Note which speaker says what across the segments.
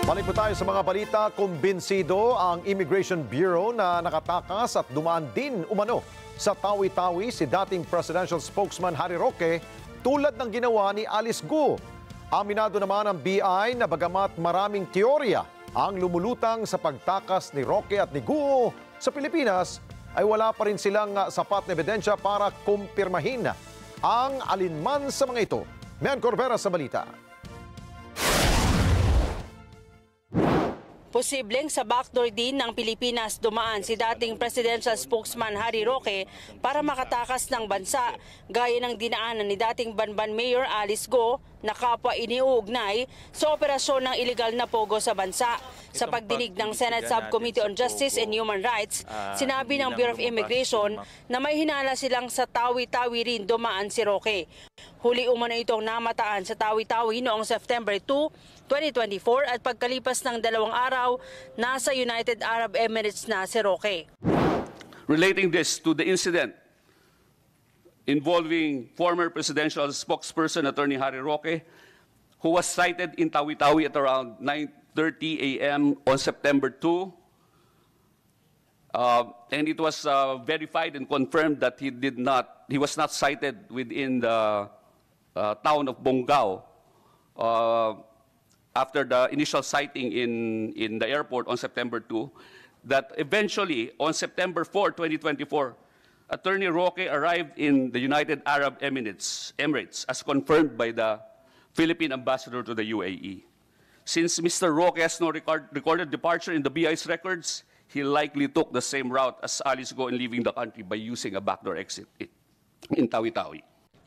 Speaker 1: Balik po tayo sa mga balita. Kumbinsido ang Immigration Bureau na nakatakas at dumaan din umano sa tawi-tawi si dating presidential spokesman Harry Roque tulad ng ginawa ni Alice Guo. Aminado naman ang BI na bagamat maraming teorya ang lumulutang sa pagtakas ni Roque at ni Guo sa Pilipinas, ay wala pa rin silang sapat na ebidensya para kumpirmahin ang alinman sa mga ito. Mian Corbera sa balita.
Speaker 2: Posibleng sa backdoor din ng Pilipinas dumaan si dating presidential spokesman Harry Roque para makatakas ng bansa, gaya ng dinaanan ni dating Banban Mayor Alice Guo na kapwa iniuugnay sa operasyon ng iligal na pogo sa bansa. Sa pagdinig ng Senate Subcommittee on Justice and Human Rights, sinabi ng Bureau of Immigration na may hinala silang sa tawi-tawi rin dumaan si Roque. Huli umano itong namataan sa tawi-tawi noong September 2, 2024 at pagkalipas ng 2 araw, nasa United Arab Emirates na si Roque.
Speaker 3: Relating this to the incident involving former presidential spokesperson Attorney Harry Roque, who was cited in Tawi-Tawi at around 9:30 a.m. on September 2. And it was verified and confirmed that he was not cited within the town of Bongao after the initial sighting in the airport on September 2, that eventually on September 4, 2024, Attorney Roque arrived in the United Arab Emirates as confirmed by the Philippine ambassador to the UAE. Since Mr. Roque has no recorded departure in the BI's records, he likely took the same route as Alice Guo in leaving the country by using a backdoor exit in Tawi-Tawi.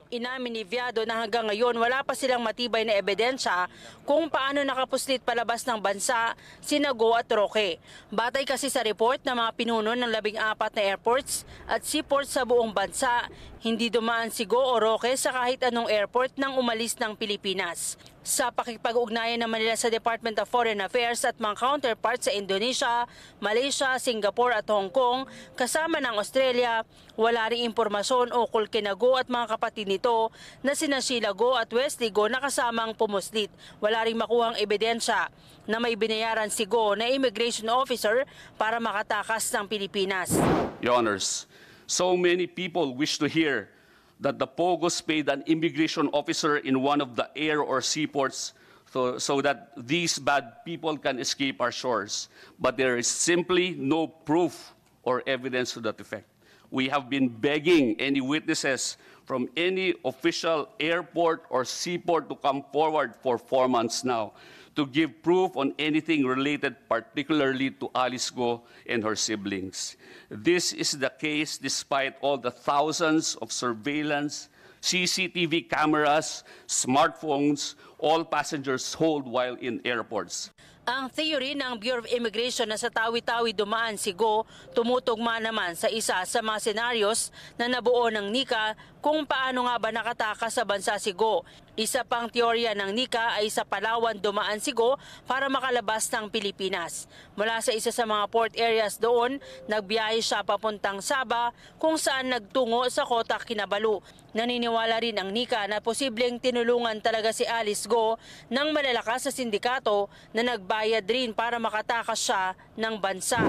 Speaker 2: Inamin ni Viado na hanggang ngayon wala pa silang matibay na ebidensya kung paano nakapuslit palabas ng bansa sina Guo at Roque. Batay kasi sa report ng mga pinuno ng 14 na airports at seaports sa buong bansa, hindi dumaan si Guo o Roque sa kahit anong airport nang umalis ng Pilipinas. Sa pakikipag-ugnayan naman nila sa Department of Foreign Affairs at mga counterparts sa Indonesia, Malaysia, Singapore at Hong Kong, kasama ng Australia, wala ring impormasyon ukol kina Guo at mga kapatid nito na sina Sheila Guo at Wesley Guo na kasamang pumuslit. Wala ring makuhang ebidensya na may binayaran si Guo na immigration officer para makatakas ng Pilipinas.
Speaker 3: Your Honors, so many people wish to hear that the Pogos paid an immigration officer in one of the air or seaports so that these bad people can escape our shores. But there is simply no proof or evidence to that effect. We have been begging any witnesses from any official airport or seaport to come forward for 4 months now to give proof on anything related particularly to Alice Guo and her siblings. This is the case despite all the thousands of surveillance, CCTV cameras, smartphones, all passengers hold while in airports.
Speaker 2: Ang theory ng Bureau of Immigration na sa tawi-tawi dumaan si Guo tumutugma naman sa isa sa mga senaryos na nabuo ng NICA kung paano nga ba nakatakas sa bansa si Guo. Isa pang teorya ng NICA ay sa Palawan dumaan si Guo para makalabas ng Pilipinas. Mula sa isa sa mga port areas doon, nagbiyahe siya papuntang Sabah kung saan nagtungo sa Kota Kinabalu. Naniniwala rin ang NICA na posibleng tinulungan talaga si Alice Guo ng malalakas sa sindikato na nagbayad rin para makatakas siya ng bansa.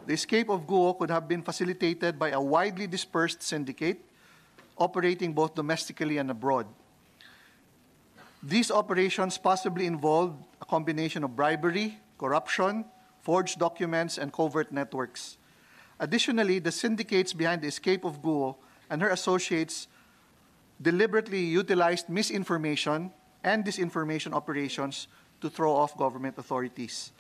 Speaker 4: The escape of Guo could have been facilitated by a widely dispersed syndicate operating both domestically and abroad. These operations possibly involved a combination of bribery, corruption, forged documents, and covert networks. Additionally, the syndicates behind the escape of Guo and her associates deliberately utilized misinformation and disinformation operations to throw off government authorities.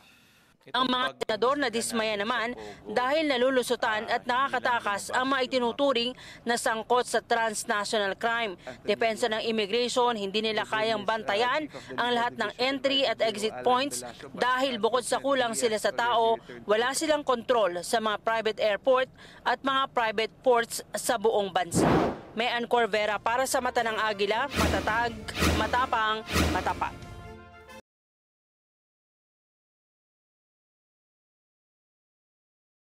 Speaker 2: Ang mga senador na dismaya naman dahil nalulusutan at nakakatakas ang mga itinuturing na sangkot sa transnational crime. Depensa ng immigration, hindi nila kayang bantayan ang lahat ng entry at exit points dahil bukod sa kulang sila sa tao, wala silang kontrol sa mga private airport at mga private ports sa buong bansa. Mian Corbera para sa Mata ng Agila, matatag, matapang, matapat.